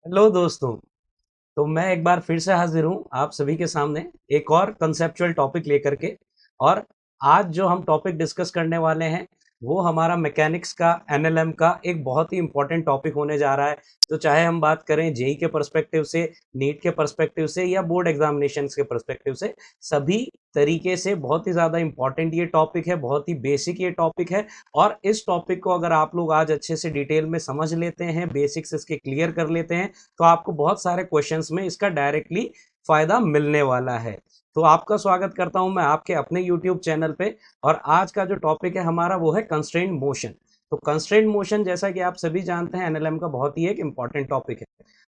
Hello दोस्तों। तो मैं एक बार फिर से हाजिर हूँ आप सभी के सामने एक और कंसेप्चुअल टॉपिक लेकर के। और आज जो हम टॉपिक डिस्कस करने वाले हैं वो हमारा मैकेनिक्स का एनएलएम का एक बहुत ही इंपॉर्टेंट टॉपिक होने जा रहा है। तो चाहे हम बात करें जेई के पर्सपेक्टिव से, नीट के पर्सपेक्टिव से या बोर्ड एग्जामिनेशन के पर्सपेक्टिव से, सभी तरीके से बहुत ही ज़्यादा इंपॉर्टेंट ये टॉपिक है, बहुत ही बेसिक ये टॉपिक है। और इस टॉपिक को अगर आप लोग आज अच्छे से डिटेल में समझ लेते हैं, बेसिक्स इसके क्लियर कर लेते हैं, तो आपको बहुत सारे क्वेश्चंस में इसका डायरेक्टली फायदा मिलने वाला है। तो आपका स्वागत करता हूं मैं आपके अपने यूट्यूब चैनल पे। और आज का जो टॉपिक है हमारा वो है कंस्ट्रेंट मोशन। तो कंस्ट्रेंट मोशन जैसा कि आप सभी जानते हैं एनएलएम का बहुत ही एक इंपॉर्टेंट टॉपिक है।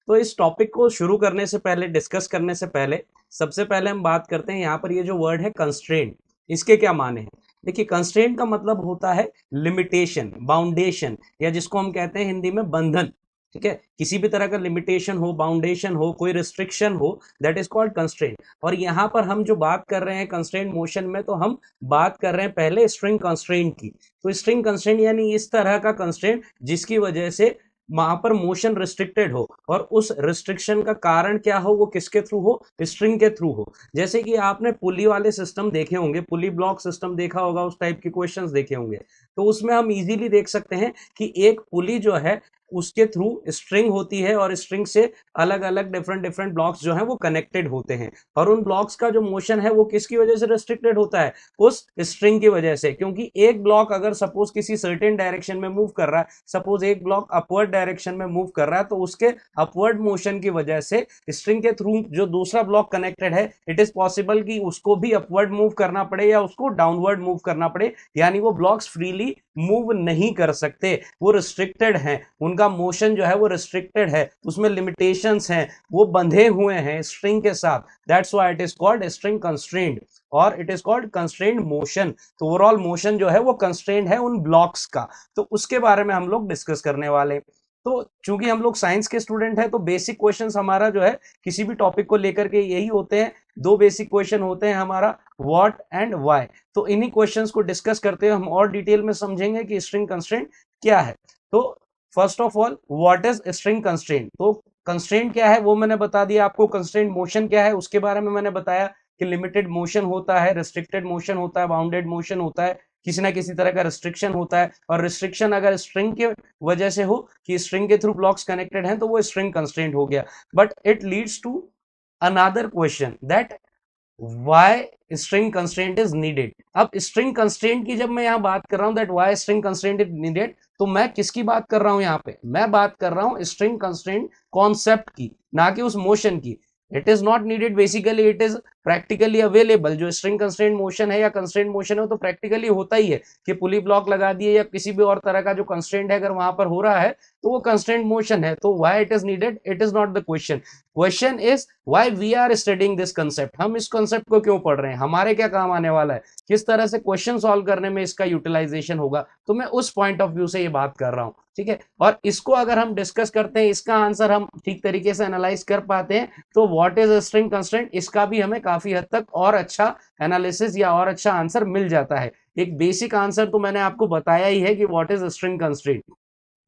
तो इस टॉपिक को शुरू करने से पहले, डिस्कस करने से पहले, सबसे पहले हम बात करते हैं यहाँ पर ये जो वर्ड है कंस्ट्रेंट, इसके क्या माने हैं। देखिए, कंस्ट्रेंट का मतलब होता है लिमिटेशन, बाउंडेशन, या जिसको हम कहते हैं हिंदी में बंधन। ठीक है, किसी भी तरह का लिमिटेशन हो, बाउंडेशन हो, कोई रिस्ट्रिक्शन हो, दैट इज कॉल्ड कंस्ट्रेंट। और यहाँ पर हम जो बात कर रहे हैं कंस्ट्रेंट मोशन में, तो हम बात कर रहे हैं पहले स्ट्रिंग कंस्ट्रेंट की। तो स्ट्रिंग कंस्ट्रेंट यानी इस तरह का कंस्ट्रेंट जिसकी वजह से वहां पर मोशन रिस्ट्रिक्टेड हो, और उस रिस्ट्रिक्शन का कारण क्या हो, वो किसके थ्रू हो, स्ट्रिंग के थ्रू हो। जैसे कि आपने पुली वाले सिस्टम देखे होंगे, पुली ब्लॉक सिस्टम देखा होगा, उस टाइप के क्वेश्चंस देखे होंगे। तो उसमें हम इजीली देख सकते हैं कि एक पुली जो है उसके थ्रू स्ट्रिंग होती है, और स्ट्रिंग से अलग अलग डिफरेंट डिफरेंट ब्लॉक्स जो हैं वो कनेक्टेड होते हैं। और उन ब्लॉक्स का जो मोशन है वो किसकी वजह से रिस्ट्रिक्टेड होता है, उस स्ट्रिंग की वजह से। क्योंकि एक ब्लॉक अगर सपोज किसी सर्टेन डायरेक्शन में मूव कर रहा है, सपोज एक ब्लॉक अपवर्ड डायरेक्शन में मूव कर रहा है, तो उसके अपवर्ड मोशन की वजह से स्ट्रिंग के थ्रू जो दूसरा ब्लॉक कनेक्टेड है, इट इज पॉसिबल कि उसको भी अपवर्ड मूव करना पड़े या उसको डाउनवर्ड मूव करना पड़े। यानी वो ब्लॉक्स फ्रीली मूव नहीं कर सकते, वो रिस्ट्रिक्टेड हैं, उनका मोशन जो है वो रिस्ट्रिक्टेड है, उसमें लिमिटेशंस हैं, वो बंधे हुए हैं स्ट्रिंग के साथ। That's why it is called string constraint, और it is called constraint motion. तो ओवरऑल मोशन जो है वो कंस्ट्रेंट है उन ब्लॉक्स का। तो उसके बारे में हम लोग डिस्कस करने वाले हैं। तो चूंकि हम लोग साइंस के स्टूडेंट हैं, तो बेसिक क्वेश्चंस हमारा जो है किसी भी टॉपिक को लेकर के यही होते हैं। दो बेसिक क्वेश्चन होते हैं हमारा, व्हाट एंड व्हाई। तो इन्हीं क्वेश्चंस को डिस्कस करते हुए हम और डिटेल में समझेंगे कि स्ट्रिंग कंस्ट्रेंट क्या है। तो first of all, what is string constraint. तो कंस्ट्रेंट क्या है वो मैंने बता दिया आपको। कंस्ट्रेंट मोशन क्या है उसके बारे में मैंने बताया कि लिमिटेड मोशन होता है, रिस्ट्रिक्टेड मोशन होता है, बाउंडेड मोशन होता है, किसी ना किसी तरह का रिस्ट्रिक्शन होता है। और रिस्ट्रिक्शन अगर स्ट्रिंग के वजह से हो कि स्ट्रिंग के थ्रू ब्लॉक्स कनेक्टेड हैं, तो वो स्ट्रिंग कंस्ट्रेंट हो गया। But it leads to another question that why string constraint is needed. अब स्ट्रिंग कंस्ट्रेंट की जब मैं यहां बात कर रहा हूं that why string constraint is needed, तो मैं किसकी बात कर रहा हूं यहां पे, मैं बात कर रहा हूं स्ट्रिंग कंस्ट्रेंट कॉन्सेप्ट की, ना कि उस मोशन की। It is not needed, basically it is practically available. जो स्ट्रिंग कंस्ट्रेंट मोशन है या कंस्ट्रेंट मोशन है, तो प्रैक्टिकली होता ही है कि पुली ब्लॉक लगा दिए या किसी भी और तरह का जो कंस्ट्रेंट है अगर वहां पर हो रहा है, तो वो कंस्ट्रेंट मोशन है। तो why it is needed, it is not the question. Question is why we are studying this concept. हम इस कंसेप्ट को क्यों पढ़ रहे हैं, हमारे क्या काम आने वाला है, किस तरह से क्वेश्चन सॉल्व करने में इसका यूटिलाइजेशन होगा। तो मैं उस पॉइंट ऑफ व्यू से ये बात कर रहा हूं, ठीक है। और इसको अगर हम डिस्कस करते हैं, इसका आंसर हम ठीक तरीके से एनालाइज कर पाते हैं, तो व्हाट इज स्ट्रिंग कंस्ट्रेंट, इसका भी हमें काफी हद तक और अच्छा एनालिसिस या और अच्छा आंसर मिल जाता है। एक बेसिक आंसर तो मैंने आपको बताया ही है कि what is string constraint.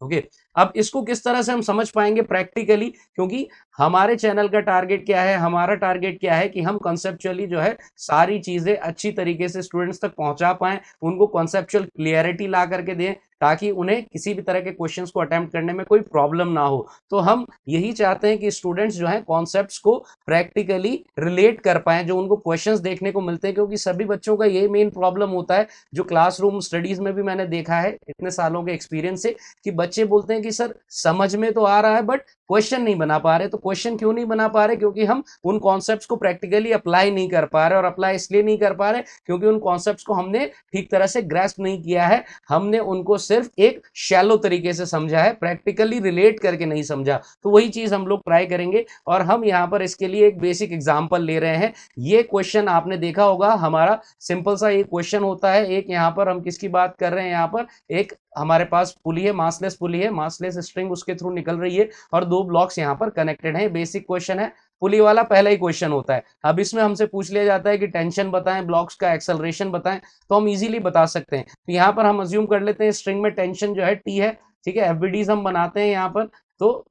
Okay, अब इसको किस तरह से हम समझ पाएंगे प्रैक्टिकली, क्योंकि हमारे चैनल का टारगेट क्या है, हमारा टारगेट क्या है कि हम कॉन्सेप्चुअली जो है सारी चीजें अच्छी तरीके से स्टूडेंट्स तक पहुंचा पाएं, उनको कॉन्सेप्चुअल क्लियरिटी ला करके दें, ताकि उन्हें किसी भी तरह के क्वेश्चंस को अटेम्प्ट करने में कोई प्रॉब्लम ना हो। तो हम यही चाहते हैं कि स्टूडेंट्स जो है कॉन्सेप्ट्स को प्रैक्टिकली रिलेट कर पाए, जो उनको क्वेश्चंस देखने को मिलते हैं। क्योंकि सभी बच्चों का यही मेन प्रॉब्लम होता है, जो क्लासरूम स्टडीज में भी मैंने देखा है इतने सालों के एक्सपीरियंस से, कि बच्चे बोलते हैं कि सर समझ में तो आ रहा है बट क्वेश्चन नहीं बना पा रहे। तो क्वेश्चन क्यों नहीं बना पा रहे, क्योंकि हम उन कॉन्सेप्ट्स को प्रैक्टिकली अप्लाई नहीं कर पा रहे। और अप्लाई इसलिए नहीं कर पा रहे क्योंकि उन कॉन्सेप्ट्स को हमने ठीक तरह से ग्रैस्प नहीं किया है, हमने उनको सिर्फ एक शैलो तरीके से समझा है, प्रैक्टिकली रिलेट करके नहीं समझा। तो वही चीज हम लोग ट्राई करेंगे, और हम यहाँ पर इसके लिए एक बेसिक एग्जाम्पल ले रहे हैं। ये क्वेश्चन आपने देखा होगा, हमारा सिंपल सा एक क्वेश्चन होता है। एक यहाँ पर हम किसकी बात कर रहे हैं, यहाँ पर एक हमारे पास पुली है, मासलेस पुली है, मासलेस स्ट्रिंग उसके थ्रू निकल रही है, और दो ब्लॉक्स यहाँ पर कनेक्टेड हैं। बेसिक क्वेश्चन है, पुली वाला पहला ही क्वेश्चन होता है। अब इसमें हमसे पूछ लिया जाता है कि टेंशन बताएं, ब्लॉक्स का एक्सेलरेशन बताएं, तो हम इजीली बता सकते हैं। तो यहाँ पर हम अज्यूम कर लेते हैं स्ट्रिंग में टेंशन जो है टी है, ठीक है। एफबीडीज हम बनाते हैं यहाँ पर। तो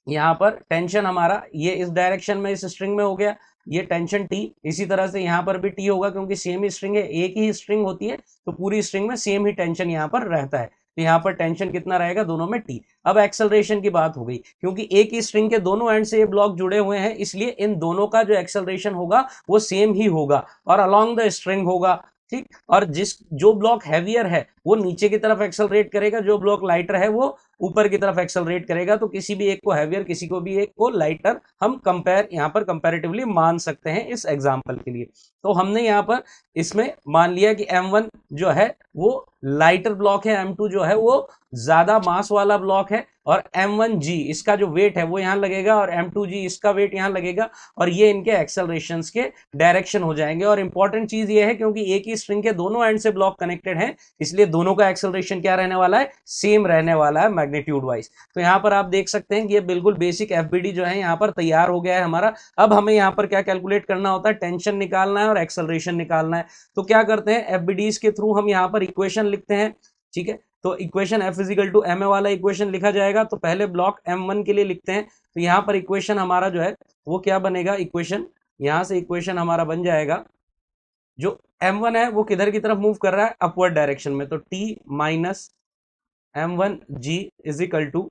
यहाँ पर टेंशन हमारा ये इस डायरेक्शन में इस स्ट्रिंग में हो गया, ये टेंशन टी, इसी तरह से यहाँ पर भी टी होगा क्योंकि सेम ही स्ट्रिंग है, एक ही स्ट्रिंग होती है तो पूरी स्ट्रिंग में सेम ही टेंशन यहाँ पर रहता है, तो यहाँ पर टेंशन कितना रहेगा दोनों में टी। अब एक्सेलरेशन की बात हो गई, क्योंकि एक ही स्ट्रिंग के दोनों एंड से ये ब्लॉक जुड़े हुए हैं इसलिए इन दोनों का जो एक्सेलरेशन होगा वो सेम ही होगा और अलोंग द स्ट्रिंग होगा, ठीक। और जो ब्लॉक हैवियर है वो नीचे की तरफ एक्सेलरेट करेगा, जो ब्लॉक लाइटर है वो ऊपर की तरफ एक्सेलरेट करेगा, तो किसी भी एक को हैवियर किसी को भी एक को लाइटर हम कंपेयर यहाँ पर कंपैरेटिवली मान सकते हैं इस एग्जांपल के लिए। तो हमने यहाँ पर इसमें मान लिया कि M1 जो है वो लाइटर ब्लॉक है, M2 जो है वो ज्यादा मास वाला ब्लॉक है, और M1G इसका जो वेट है वो यहाँ लगेगा और M2G इसका वेट यहाँ लगेगा, और ये इनके एक्सेलरेशंस के डायरेक्शन हो जाएंगे। और इंपॉर्टेंट चीज ये है क्योंकि एक ही स्ट्रिंग के दोनों एंड से ब्लॉक कनेक्टेड है इसलिए दोनों का एक्सेलरेशन क्या रहने वाला है, सेम रहने वाला है मैग्नीट्यूड वाइज। तो यहाँ पर आप देख सकते हैं कि ये बिल्कुल बेसिक एफबीडी जो है यहाँ पर तैयार हो गया है हमारा। अब हमें यहाँ पर क्या कैलकुलेट करना होता है, टेंशन निकालना है और एक्सेलरेशन निकालना है। तो क्या करते हैं, एफबीडीज के थ्रू हम यहाँ पर इक्वेशन लिखते हैं, ठीक है। तो equation F is equal to m a वाला इक्वेशन लिखा जाएगा, तो पहले ब्लॉक M1 के लिए लिखते हैं। तो यहाँ पर इक्वेशन हमारा जो है वो क्या बनेगा, इक्वेशन यहाँ से इक्वेशन हमारा बन जाएगा, जो M1 है वो किधर की तरफ मूव कर रहा है, अपवर्ड डायरेक्शन में, तो T minus M1G is equal to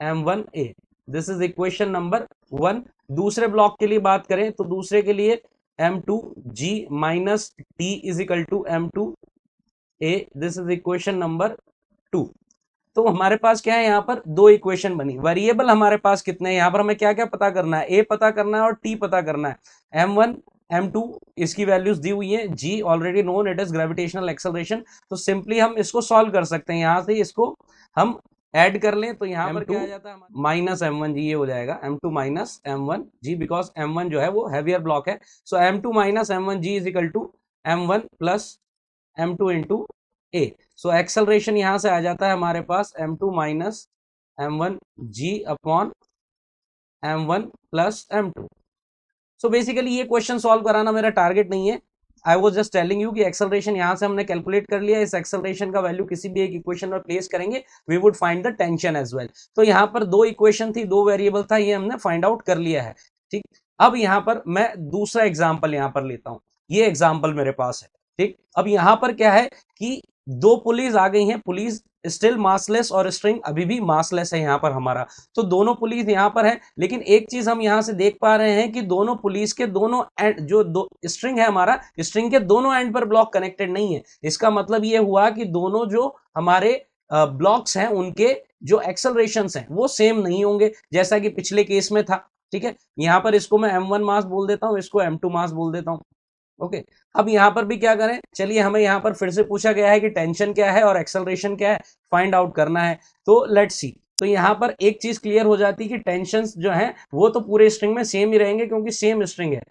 M1A। This is equation number 1। दूसरे ब्लॉक के लिए बात करें तो दूसरे के लिए M2G minus T is equal to M2A। This is equation number 2। तो हमारे पास क्या है, यहाँ पर दो इक्वेशन बनी। वेरिएबल हमारे पास कितने हैं, यहाँ पर हमें क्या क्या पता करना है, ए पता करना है और टी पता करना है। M1 M2 इसकी वैल्यूज दी हुई है, G already known, it is gravitational acceleration. तो सिंपली हम इसको सॉल्व कर सकते हैं, यहां से इसको हम ऐड कर लें तो यहाँ पर क्या आ जाता है, माइनस M1G ये हो जाएगा, M2 minus M1G, because M1 जो है वो हैवियर ब्लॉक है। So M2 minus M1G is equal to M1 plus M2 into a. So acceleration यहां से आ जाता है हमारे पास M2 minus M1G upon M1 plus M2। So basically ये क्वेश्चन सॉल्व कराना मेरा टारगेट नहीं है, I was just telling you कि एक्सेलरेशन यहां से हमने कैलकुलेट कर लिया, इस एक्सेलरेशन का वैल्यू किसी भी एक इक्वेशन में प्लेस करेंगे, we would find the tension as well. तो यहाँ पर दो इक्वेशन थी, दो वेरिएबल था, ये हमने फाइंड आउट कर लिया है, ठीक। अब यहाँ पर मैं दूसरा एग्जाम्पल यहाँ पर लेता हूँ, ये एग्जाम्पल मेरे पास है, ठीक। अब यहाँ पर क्या है कि दो पुलिस आ गई हैं, पुलिस स्टिल मासलेस और स्ट्रिंग अभी भी मासलेस है यहाँ पर हमारा। तो दोनों पुलिस यहाँ पर है, लेकिन एक चीज हम यहाँ से देख पा रहे हैं कि दोनों पुलिस के दोनों एंड, जो दो स्ट्रिंग है हमारा, स्ट्रिंग के दोनों एंड पर ब्लॉक कनेक्टेड नहीं है। इसका मतलब ये हुआ कि दोनों जो हमारे ब्लॉक्स हैं उनके जो एक्सेलरेशन हैं वो सेम नहीं होंगे, जैसा कि पिछले केस में था, ठीक है। यहाँ पर इसको मैं M1 मास बोल देता हूँ, इसको M2 मास बोल देता हूँ, ओके। अब यहां पर भी क्या करें, चलिए हमें यहां पर फिर से पूछा गया है कि टेंशन क्या है और एक्सेलरेशन क्या है, फाइंड आउट करना है। तो लेट्स सी, तो यहां पर एक चीज क्लियर हो जाती है कि टेंशन जो है वो तो पूरे स्ट्रिंग में सेम ही रहेंगे क्योंकि सेम स्ट्रिंग है।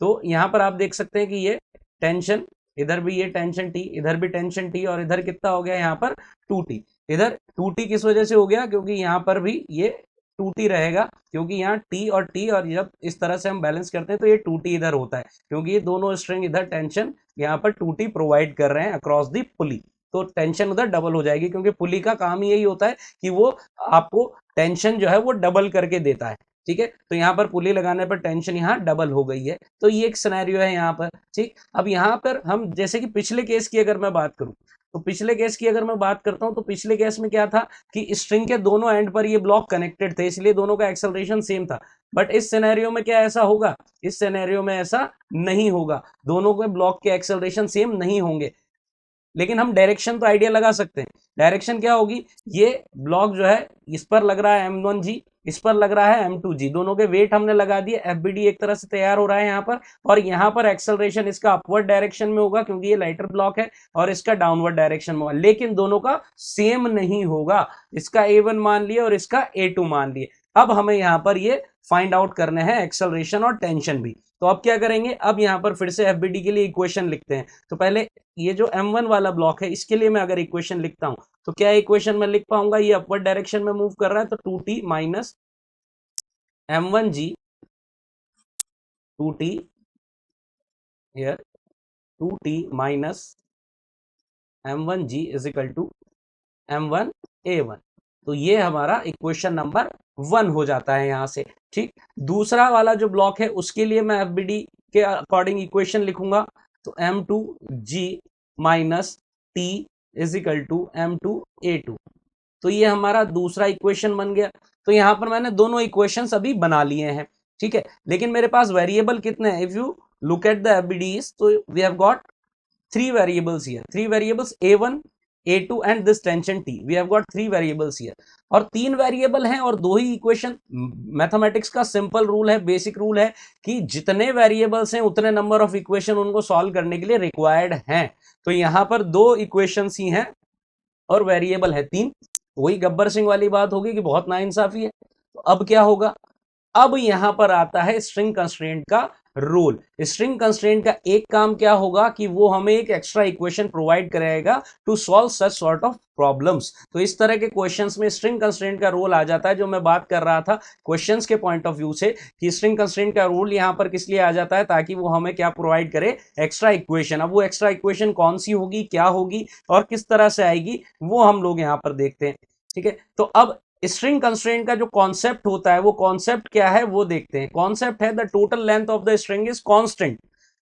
तो यहां पर आप देख सकते हैं कि ये टेंशन, इधर भी ये टेंशन टी, इधर भी टेंशन टी, और इधर कितना हो गया यहाँ पर 2T। इधर 2T किस वजह से हो गया, क्योंकि यहाँ पर भी ये 2T रहेगा, क्योंकि यहाँ T और T, और जब इस तरह से हम बैलेंस करते हैं तो ये 2T इधर होता है, क्योंकि ये दोनों स्ट्रिंग इधर टेंशन यहाँ पर 2T प्रोवाइड कर रहे हैं अक्रॉस दी पुली। तो टेंशन उधर डबल हो जाएगी, क्योंकि पुली का काम यही होता है कि वो आपको टेंशन जो है वो डबल करके देता है, ठीक है। तो यहाँ पर पुली लगाने पर टेंशन यहाँ डबल हो गई है, तो ये एक सिनेरियो है यहाँ पर, ठीक। अब यहाँ पर हम जैसे कि पिछले केस की अगर मैं बात करूं, तो पिछले केस की अगर मैं बात करता हूं तो पिछले केस में क्या था कि स्ट्रिंग के दोनों एंड पर ये ब्लॉक कनेक्टेड थे, इसलिए दोनों का एक्सेलरेशन सेम था। बट इस सिनेरियो में क्या ऐसा होगा, इस सिनेरियो में ऐसा नहीं होगा, दोनों के ब्लॉक के एक्सेलरेशन सेम नहीं होंगे। लेकिन हम डायरेक्शन तो आइडिया लगा सकते हैं। डायरेक्शन क्या होगी, ये ब्लॉक जो है इस पर लग रहा है M1G, इस पर लग रहा है M2G, दोनों के वेट हमने लगा दिए, एफबीडी एक तरह से तैयार हो रहा है यहाँ पर। और यहाँ पर एक्सेलरेशन इसका अपवर्ड डायरेक्शन में होगा क्योंकि ये लाइटर ब्लॉक है, और इसका डाउनवर्ड डायरेक्शन में होगा, लेकिन दोनों का सेम नहीं होगा। इसका A1 मान लिए और इसका A2 मान लिए। अब हमें यहाँ पर ये फाइंड आउट करने हैं एक्सेलरेशन और टेंशन भी। तो अब क्या करेंगे, अब यहाँ पर फिर से एफबीडी के लिए इक्वेशन लिखते हैं। तो पहले ये जो M1 वाला ब्लॉक है इसके लिए मैं अगर इक्वेशन लिखता हूं तो क्या इक्वेशन में लिख पाऊंगा, ये अपवर्ड डायरेक्शन में मूव कर रहा है, तो 2T minus M1G, 2T here, 2T minus M1G is equal to M1A1। तो ये हमारा इक्वेशन नंबर 1 हो जाता है यहां से। ठीक, दूसरा वाला जो ब्लॉक है उसके लिए मैं एफबीडी के अकॉर्डिंग इक्वेशन लिखूंगा, तो M2G minus T is equal to M2A2। तो ये हमारा दूसरा इक्वेशन बन गया। तो यहां पर मैंने दोनों इक्वेशंस अभी बना लिए हैं। ठीक है, लेकिन मेरे पास वेरिएबल कितने हैं? If you look at the FBDs, तो we have got 3 variables here, 3 variables A1, A2 and this tension T. We have got 3 variables here, और 3 वेरिएबल हैं और 2 ही इक्वेशन। मैथमेटिक्स का सिंपल रूल है, बेसिक रूल है कि जितने वेरिएबल्स हैं उतने नंबर ऑफ इक्वेशन उनको सॉल्व करने के लिए रिक्वायर्ड हैं। तो यहां पर 2 इक्वेशंस ही हैं और वेरिएबल है 3। वही गब्बर सिंह वाली बात होगी कि बहुत नाइंसाफी है। तो अब क्या होगा? अब यहां पर आता है स्ट्रिंग कंस्ट्रेंट का रूल। स्ट्रिंग कंस्ट्रेंट का एक काम क्या होगा कि वो हमें एक एक्स्ट्रा इक्वेशन प्रोवाइड करेगा to solve such sort of problems. तो इस तरह के क्वेश्चंस में स्ट्रिंग कंस्ट्रेंट का रोल आ जाता है, जो मैं बात कर रहा था क्वेश्चंस के पॉइंट ऑफ व्यू से कि स्ट्रिंग कंस्ट्रेंट का रूल यहां पर किस लिए आ जाता है, ताकि वो हमें क्या प्रोवाइड करे? Extra equation. अब वो एक्स्ट्रा इक्वेशन कौन सी होगी, क्या होगी और किस तरह से आएगी, वो हम लोग यहां पर देखते हैं। ठीक है, तो अब स्ट्रिंग कंस्ट्रेंट का जो कॉन्सेप्ट होता है, वो कॉन्सेप्ट क्या है वो देखते हैं। कॉन्सेप्ट है the total length of the string is constant.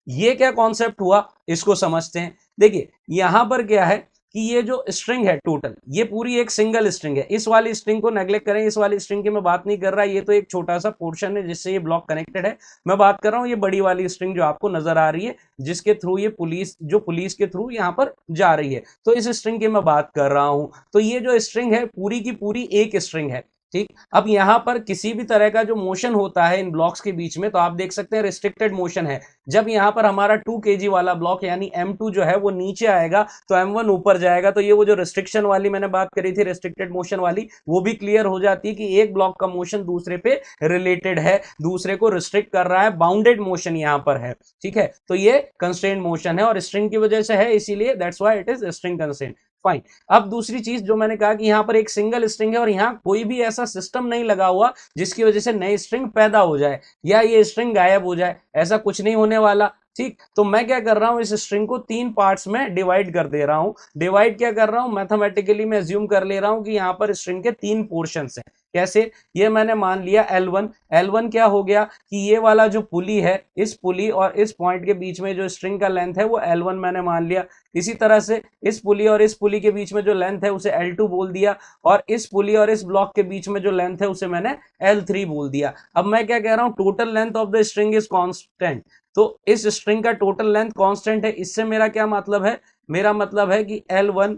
ये क्या कॉन्सेप्ट हुआ, इसको समझते हैं। देखिए यहां पर क्या है कि ये जो स्ट्रिंग है टोटल, ये पूरी एक सिंगल स्ट्रिंग है। इस वाली स्ट्रिंग को नेग्लेक्ट करें, इस वाली स्ट्रिंग की मैं बात नहीं कर रहा, ये तो एक छोटा सा पोर्शन है जिससे ये ब्लॉक कनेक्टेड है। मैं बात कर रहा हूं ये बड़ी वाली स्ट्रिंग जो आपको नजर आ रही है, जिसके थ्रू ये पुलिस के थ्रू यहां पर जा रही है, तो इस स्ट्रिंग की मैं बात कर रहा हूं। तो ये जो स्ट्रिंग है पूरी की पूरी एक स्ट्रिंग है। ठीक, अब यहां पर किसी भी तरह का जो मोशन होता है इन ब्लॉक्स के बीच में, तो आप देख सकते हैं रिस्ट्रिक्टेड मोशन है। जब यहां पर हमारा 2 kg वाला ब्लॉक यानी M2 जो है वो नीचे आएगा तो M1 ऊपर जाएगा। तो ये वो जो रिस्ट्रिक्शन वाली मैंने बात करी थी, रिस्ट्रिक्टेड मोशन वाली, वो भी क्लियर हो जाती है कि एक ब्लॉक का मोशन दूसरे पे रिलेटेड है, दूसरे को रिस्ट्रिक्ट कर रहा है, बाउंडेड मोशन यहां पर है। ठीक है, तो ये कंस्ट्रेंट मोशन है और स्ट्रिंग की वजह से है, इसीलिए that's why it is string constraint. Fine. अब दूसरी चीज जो मैंने कहा कि यहां पर एक सिंगल स्ट्रिंग है और यहां कोई भी ऐसा सिस्टम नहीं लगा हुआ जिसकी वजह से नई स्ट्रिंग पैदा हो जाए या ये स्ट्रिंग गायब हो जाए, ऐसा कुछ नहीं होने वाला। ठीक, तो मैं क्या कर रहा हूं, इस स्ट्रिंग को 3 पार्ट्स में डिवाइड कर दे रहा हूं। डिवाइड क्या कर रहा हूं, मैथमेटिकली मैं अज्यूम कर ले रहा हूं कि यहां पर स्ट्रिंग के 3 पोर्शंस हैं। कैसे? ये मैंने मान लिया L1। L1 क्या हो गया कि ये वाला जो पुली है, इस पुली और इस पॉइंट के बीच में जो स्ट्रिंग का लेंथ है वो L1 मैंने मान लिया। इसी तरह से इस पुली और इस पुली के बीच में जो लेंथ है उसे L2 बोल दिया, और इस पुली और इस ब्लॉक के बीच में जो लेंथ है उसे मैंने L3 बोल दिया। अब मैं क्या कह रहा हूं, total length of the string is constant. तो इस स्ट्रिंग का टोटल लेंथ कांस्टेंट है। इससे मेरा क्या मतलब है, मेरा मतलब है कि L1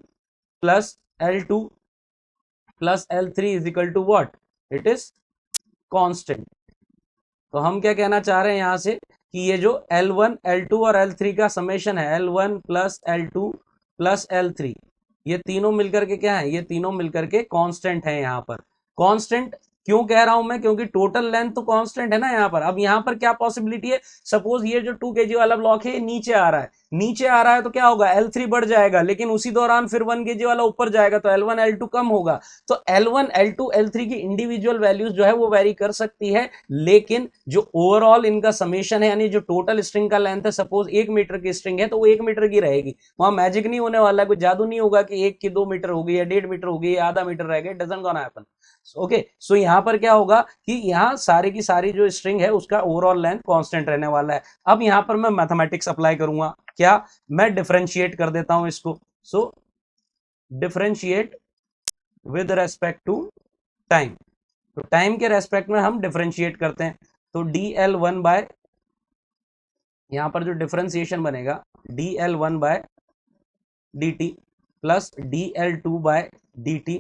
plus L2 plus L3 is equal to what, it is constant. तो हम क्या कहना चाह रहे हैं यहां से कि ये जो L1, L2 और L3 का समेशन है, L1 plus L2 plus L3, ये तीनों मिलकर के क्या है, ये तीनों मिलकर के कांस्टेंट है। यहां पर कांस्टेंट क्यों कह रहा हूं मैं, क्योंकि टोटल लेंथ तो कांस्टेंट है ना यहां पर। अब यहां पर क्या पॉसिबिलिटी है, सपोज ये जो 2 kg वाला ब्लॉक है ये नीचे आ रहा है, नीचे आ रहा है तो क्या होगा, L3 बढ़ जाएगा, लेकिन उसी दौरान फिर 1 kg वाला ऊपर जाएगा तो L1 L2 कम होगा। तो L1 L2 L3 की इंडिविजुअल वैल्यूज जो है वो वेरी कर सकती है, लेकिन जो ओवरऑल इनका समेशन है, यानी जो टोटल स्ट्रिंग का लेंथ है, सपोज 1 मीटर की स्ट्रिंग है तो वो 1 मीटर की रहेगी। वहां मैजिक नहीं होने वाला है, कोई जादू नहीं होगा कि 1 की 2 मीटर हो गई या 1.5 मीटर हो गई या आधा मीटर रह गया, डजंट गोना हैपन। ओके, सो यहां पर क्या होगा कि यहां सारी की सारी जो स्ट्रिंग है उसका ओवरऑल लेंथ कांस्टेंट रहने वाला है। अब यहां पर मैं मैथमेटिक्स अप्लाई करूंगा, क्या, मैं डिफरेंशिएट कर देता हूं इसको। So differentiate with respect to time. तो टाइम के रेस्पेक्ट में हम डिफरेंशिएट करते हैं, तो dl1 बाय, यहां पर जो डिफरेंशिएशन बनेगा dl1 by dt plus dl2 by dt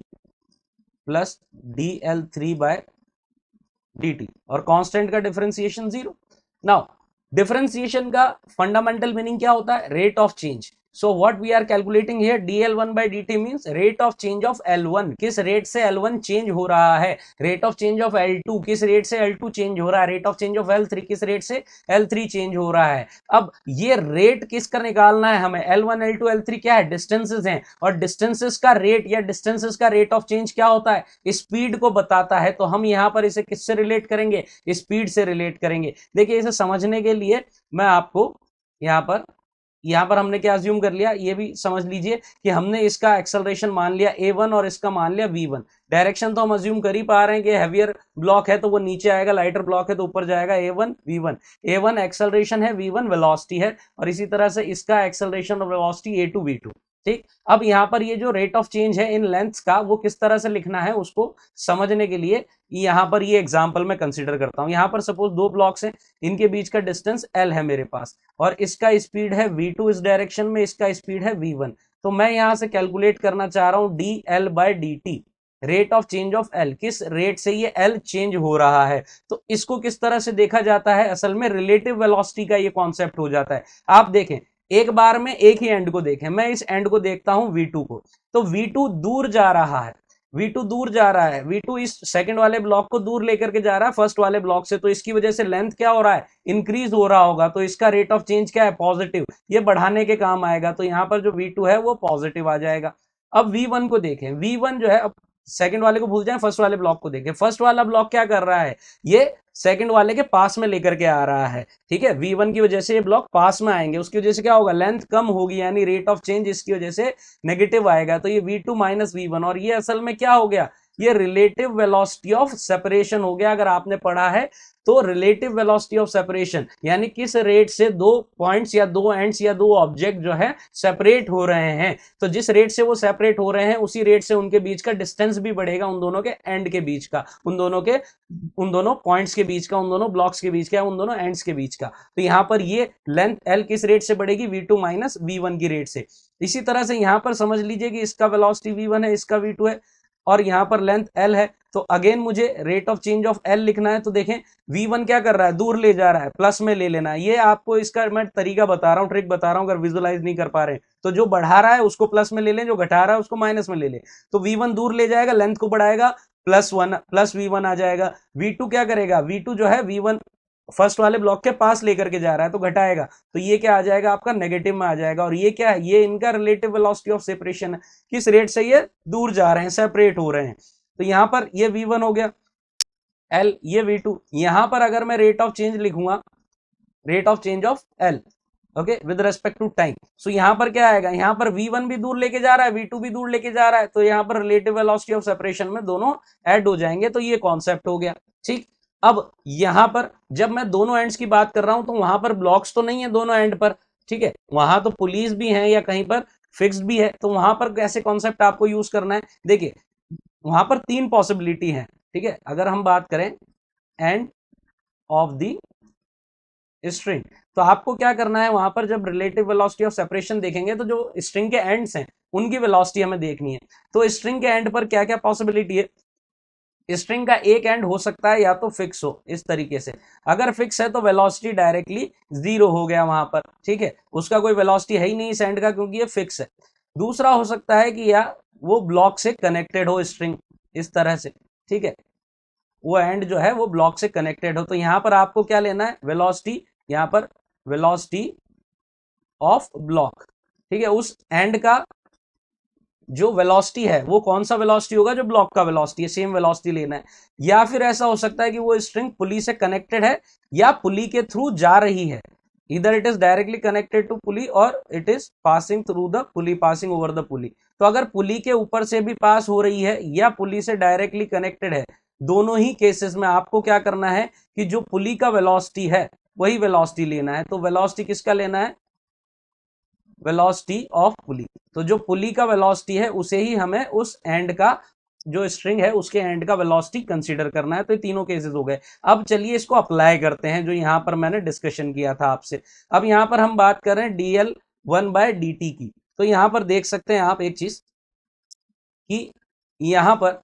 plus dl3 by dt, और कांस्टेंट का डिफरेंशिएशन 0। नाउ डिफरेंशिएशन का फंडामेंटल मीनिंग क्या होता है, rate of change. So what we are calculating here, dl1 by dt means rate of change of L1, किस rate से L1 change हो रहा है, rate of change of L2, किस रेट से L2 चेंज हो रहा है, rate of change of L3, किस रेट से L3 चेंज हो रहा है। अब ये रेट किसका निकालना है हमें, L1 L2 L3 क्या है, डिस्टेंसेस हैं, और डिस्टेंसेस का रेट या डिस्टेंसेस का रेट ऑफ चेंज क्या होता है, स्पीड को बताता है। तो हम यहां पर इसे किससे रिलेट करेंगे, स्पीड से रिलेट करेंगे। देखिए इसे समझने के लिए मैं आपको यहां पर यहाँ पर हमने क्या अज्यूम कर लिया, ये भी समझ लीजिए कि हमने इसका एक्सेलरेशन मान लिया a1 और इसका मान लिया v1। डायरेक्शन तो हम अज्यूम कर ही पा रहे हैं कि हैवियर ब्लॉक है तो वो नीचे आएगा, लाइटर ब्लॉक है तो ऊपर जाएगा, a1 v1, a1 एक्सेलरेशन है, v1 वेलोसिटी है, और इसी तरह से इसका एक्सेलरेशन और वेलोसिटी a2 v2। ठीक, अब यहाँ पर ये जो रेट ऑफ चेंज है इन लेंथ्स का वो किस तरह से लिखना है उसको समझने के लिए यहाँ पर ये एग्जांपल मैं कंसीडर करता हूँ। यहाँ पर सपोज दो ब्लॉक्स हैं, इनके बीच का डिस्टेंस l है मेरे पास, और इसका स्पीड है v2 इस डायरेक्शन में, इसका स्पीड है v1। तो मैं यहाँ से कैलकुलेट करना चाह रहा हूँ dl/dt, rate of change of l, किस रेट से ये l चेंज हो रहा है। तो इसको किस तरह से देखा जाता है, असल में रिलेटिव वेलोसिटी का ये कॉन्सेप्ट हो जाता है। आप देखें, एक बार में एक ही एंड को देखें, मैं इस एंड को देखता हूं v2 को, तो v2 दूर जा रहा है, v2 दूर जा रहा है, v2 इस सेकंड वाले ब्लॉक को दूर लेकर के जा रहा है फर्स्ट वाले ब्लॉक से, तो इसकी वजह से लेंथ क्या हो रहा है, इंक्रीज हो रहा होगा, तो इसका रेट ऑफ चेंज क्या है, पॉजिटिव, ये बढ़ाने के काम आएगा, तो यहां पर जो v2 है वो पॉजिटिव आ जाएगा। अब v1 को देखें, v1 जो है, अब सेकंड वाले को भूल जाएं, फर्स्ट वाले ब्लॉक को देखें, फर्स्ट वाला ब्लॉक क्या कर रहा है, ये सेकंड वाले के पास में लेकर के आ रहा है, ठीक है, v1 की वजह से ये ब्लॉक पास में आएंगे, उसकी वजह से क्या होगा, लेंथ कम होगी, यानी रेट ऑफ चेंज इसकी वजह से नेगेटिव आएगा, तो ये v2 माइनस v1, और ये असल में क्या हो गया, ये रिलेटिव वेलोसिटी ऑफ सेपरेशन हो गया। अगर आपने पढ़ा है तो रिलेटिव वेलोसिटी ऑफ सेपरेशन यानी किस रेट से दो पॉइंट्स या दो एंड्स या दो ऑब्जेक्ट जो है सेपरेट हो रहे हैं, तो जिस रेट से वो सेपरेट हो रहे हैं उसी रेट से उनके बीच का डिस्टेंस भी बढ़ेगा, उन दोनों के एंड के बीच का, उन दोनों पॉइंट्स के बीच का, उन दोनों ब्लॉक्स के बीच का, उन दोनों एंड्स के बीच का। तो यहां पर ये लेंथ l किस रेट से बढ़ेगी, v2 माइनस v1 की रेट से। इसी तरह से यहां पर समझ लीजिए कि इसका वेलोसिटी v1 है, इसका v2 है, और यहां पर लेंथ l है, तो अगेन मुझे rate of change of l लिखना है। तो देखें v1 क्या कर रहा है, दूर ले जा रहा है, प्लस में ले लेना है। ये आपको इसका मैं तरीका बता रहा हूं, ट्रिक बता रहा हूं, अगर विजुअलाइज नहीं कर पा रहे तो जो बढ़ा रहा है उसको प्लस में ले लें, जो घटा रहा है उसको माइनस में ले लें। तो v1 दूर ले जाएगा, लेंथ को बढ़ाएगा, प्लस v1 आ जाएगा। v2 क्या करेगा, v2 जो है v1 फर्स्ट वाले ब्लॉक के पास लेकर के जा रहा है तो घटाएगा, तो ये क्या आ जाएगा आपका, नेगेटिव में आ जाएगा। और ये क्या है, ये इनका रिलेटिव वेलोसिटी ऑफ सेपरेशन है, किस रेट से ये दूर जा रहे हैं, सेपरेट हो रहे हैं। तो यहां पर ये v1 हो गया l, ये v2। यहां पर अगर मैं रेट ऑफ चेंज लिखूंगा, rate of change of l okay with respect to time, so यहां पर क्या आएगा, यहां पर v1 भी दूर लेके जा रहा है, v2 भी दूर लेके जा रहा है, तो यहां पर रिलेटिव वेलोसिटी ऑफ सेपरेशन में दोनों ऐड हो जाएंगे। तो ये कॉन्सेप्ट हो गया, ठीक। अब यहां पर जब मैं दोनों एंड्स की बात कर रहा हूं तो वहां पर ब्लॉक्स तो नहीं है दोनों एंड पर, ठीक है, वहां तो पुलिस भी है या कहीं पर फिक्स्ड भी है, तो वहां पर कैसे कॉन्सेप्ट आपको यूज करना है, देखिए वहां पर तीन पॉसिबिलिटी है, ठीक है। अगर हम बात करें एंड ऑफ द स्ट्रिंग, तो आपको क्या करना है, वहां पर जब रिलेटिव वेलोसिटी ऑफ सेपरेशन देखेंगे तो जो स्ट्रिंग के एंड्स हैं उनकी वेलोसिटी हमें देखनी है। तो स्ट्रिंग के एंड पर क्या क्या पॉसिबिलिटी है, स्ट्रिंग का एक एंड हो सकता है या तो फिक्स हो इस तरीके से, अगर फिक्स है तो वेलोसिटी डायरेक्टली जीरो हो गया वहां पर, ठीक है, उसका कोई वेलोसिटी है ही नहीं इस एंड का क्योंकि ये फिक्स है। दूसरा हो सकता है कि या वो ब्लॉक से कनेक्टेड हो स्ट्रिंग इस तरह से, ठीक है, वो एंड जो है वो ब्लॉक से कनेक्टेड हो, तो यहां पर आपको क्या लेना है, वेलोसिटी, यहां पर वेलोसिटी ऑफ ब्लॉक, ठीक है, उस एंड का जो वेलोसिटी है वो कौन सा वेलोसिटी होगा, जो ब्लॉक का वेलोसिटी है, सेम वेलोसिटी लेना है। या फिर ऐसा हो सकता है कि वो स्ट्रिंग पुली से कनेक्टेड है या पुली के थ्रू जा रही है, इधर it is directly connected to pulley और it is passing through the pulley, passing over the pulley. तो अगर पुली के ऊपर से भी पास हो रही है या पुली से डायरेक्टली कनेक्टेड है, दोनों ही केसेस में आपको क्या करना है कि जो पुली का वेलोसिटी है वही वेलोसिटी लेना है। तो वेलोसिटी किसका लेना है, वेलोसिटी ऑफ पुली, तो जो पुली का वेलोसिटी है उसे ही हमें उस एंड का, जो स्ट्रिंग है उसके एंड का वेलोसिटी कंसीडर करना है। तो ये तीनों केसेस हो गए। अब चलिए इसको अप्लाई करते हैं जो यहां पर मैंने डिस्कशन किया था आपसे। अब यहां पर हम बात कर रहे हैं dl1/dt की, तो यहां पर देख सकते हैं आप एक चीज कि यहां पर